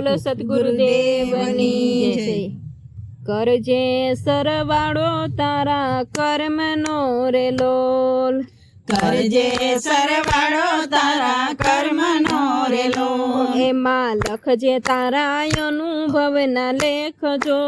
બોલો સદગુરુદેવની જય। કરજે સરવાળો તારા કર્મનો રે લોલ, કરજે સરવાળો તારા કર્મનો રે લોલ। એમાં લખજે તારા અનુભવના લેખજો,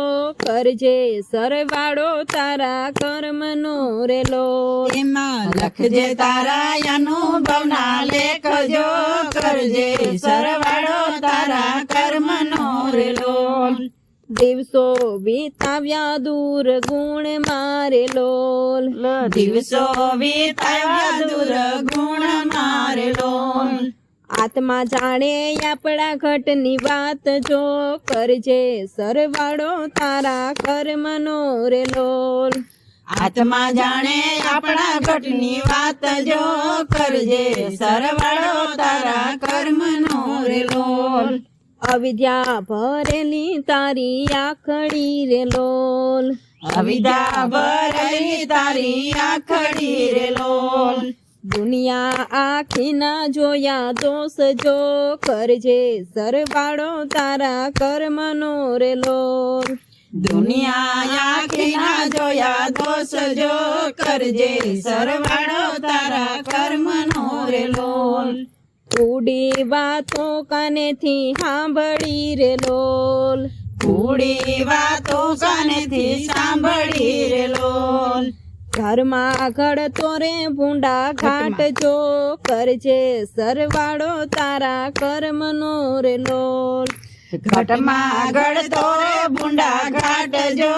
કરજે સરવાળો તારા કર્મનો રે લોલ। એમાં લખજે તારા અનુભવના લેખજો, કરજે સરવાળો તારા કર્મનો રે લોલ। દિવસો વીતાવ્યા દૂર ગુણ મારે લોલ, દિવસો વીતાવ્યા દૂર ગુણ મારે લોલ। આત્મા જાણે આપણા ઘટની વાત જો, કરજે સરવાળો તારા કર્મનો રે લોલ। આત્મા જાણે આપણા ઘટની વાત જો, કરજે સરવાળો તારા કર્મનો રે લોલ। અવિદ્યા ભરેલી તારી આખડી રે લોલ, અવિદ્યા ભરેલી તારી આખડી રે લોલ। દુનિયા આખી ના જોયા દોષ જો, કરજે સરવાળો તારા કર્મનો રે લોલ। દુનિયા આખી ના જોયા દોષ જો, કરજે સરવાળો તારા કર્મનો રે લોલ। કુડી વાતો કાનેથી સાંભળી રે લોલ, કુડી વાતો કાનેથી સાંભળી રે લોલ। ઘરમાં ઘડતો રે ભૂંડા ઘાટ જો, કરજે સરવાળો તારા કર્મનો રે લોલ। ઘટમાં ઘડતો રે ભૂંડા ઘાટ જો,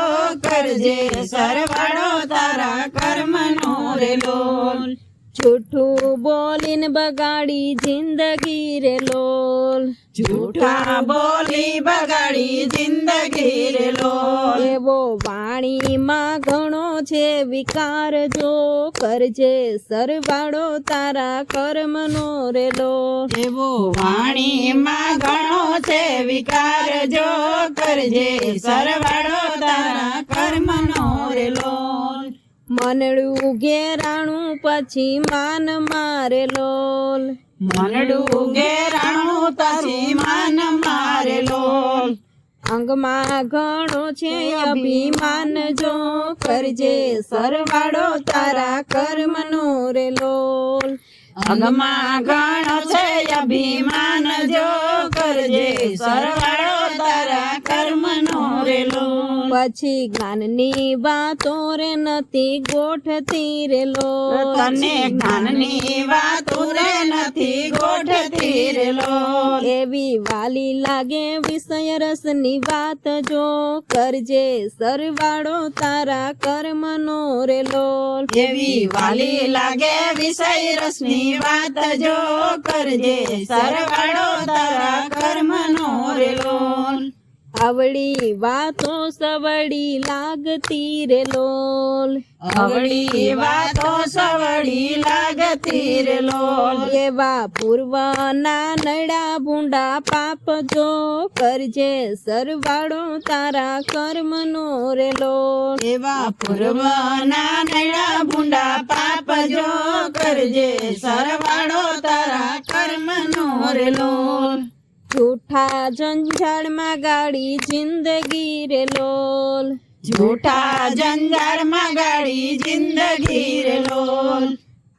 કરજે સરવાળો તારા કર્મનો રે લોલ। જૂઠું બોલીને બગાડી જિંદગી રે લોલ, જૂઠા બોલી બગાડી જિંદગી રે લોલ। એવો વાણીમાં ઘણો છે વિકાર જો, કરજે સરવાળો તારા કર્મનો રે લોલ। એવો વાણીમાં ઘણો છે વિકાર જો, કરજે સરવાળો તારા કર્મનો રે લોલ। મનડું ઘેરાણું પછી માન મારે લોલ, મનડું ઘેરાણું પછી માન મારે લોલ। અંગમાં ઘણો છે અભિમાન જો, કરજે સરવાળો તારા કર્મનો રે લોલ। અંગમાં ઘણો છે અભિમાન જો, કરજે સરવાળો તારા કર્મનો રે લોલ। પછી જ્ઞાનની વાતો રે નથી ગોઠતી રે લોલ, તને જ્ઞાનની વાતો રે નથી ગોઠતી રે લોલ। એવી વાલી લાગે વિષય રસની વાત જો, કરજે સરવાળો તારા કર્મનો રે લોલ। એવી વાલી લાગે વિષય રસની વાત જો, કરજે સરવાળો તારા કર્મનો રે લોલ। આવડી વાતો સવડી લાગતી રે લોલ, અવળી વાતો સવડી લાગતી રે લોલ। એવા પૂર્વના નડા ભૂંડા પાપ જો, કરજે સરવાળો તારા કર્મનો રે લોલ। એવા પૂર્વના નડા ભૂંડા પાપ જો, કરજે સરવાળો તારા કર્મનો રે લોલ। જૂઠા જંજાળમાં ગાડી જિંદગી રે લોલ, જૂઠા જંજાળમાં ગાડી જિંદગી રે લોલ।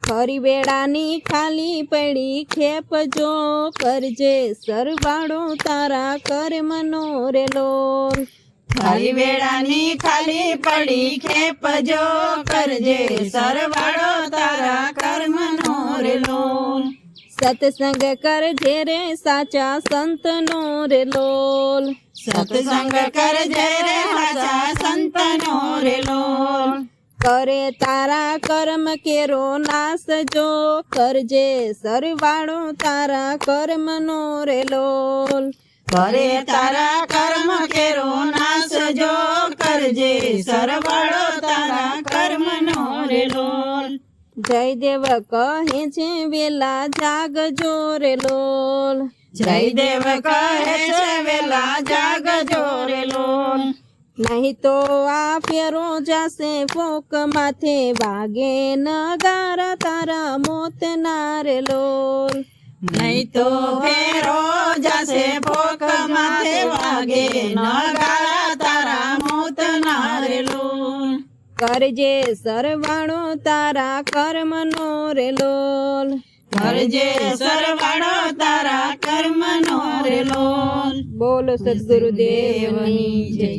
ખરી વેળાની ખાલી પડી ખેપ જો, કરજે સરવાળો તારા કર્મનો રે લોલ। ખરી વેળાની ખાલી પડી ખેપ જો, કરજે સરવાળો તારા કર્મનો રે લોલ। સત્સંગ કરજે રે સાચા સંતનો રે લોલ, સત્સંગ કરજે રે સાચા સંતનો રે લોલ। કરે તારા કર્મ કેરો નાશ જો, કરજે સરવાળો તારા કર્મનો રે લોલ। કરે તારા કર્મ કેરો નાશ જો, કરજે સરવાળો તારા કર્મનો રે લોલ। જયદેવ કહે છે વેલા જાગજો રે લોલ, જયદેવ કહે છે વેલા જાગજો રે લોલ। નહીં તો આ ફેરો જાશે ફોક માથે વાગે નગારા તારા મોત ના રે લોલ। નહીં તો ફેરો જશે પોક માથે વાગે નગારા તારા મોત ના રે લોલ કરજે સરવાળો તારા કર્મનો રે લોલ કરજે સરવાળો તારા કર્મનો રે લોલ બોલો સદગુરુદેવની જય.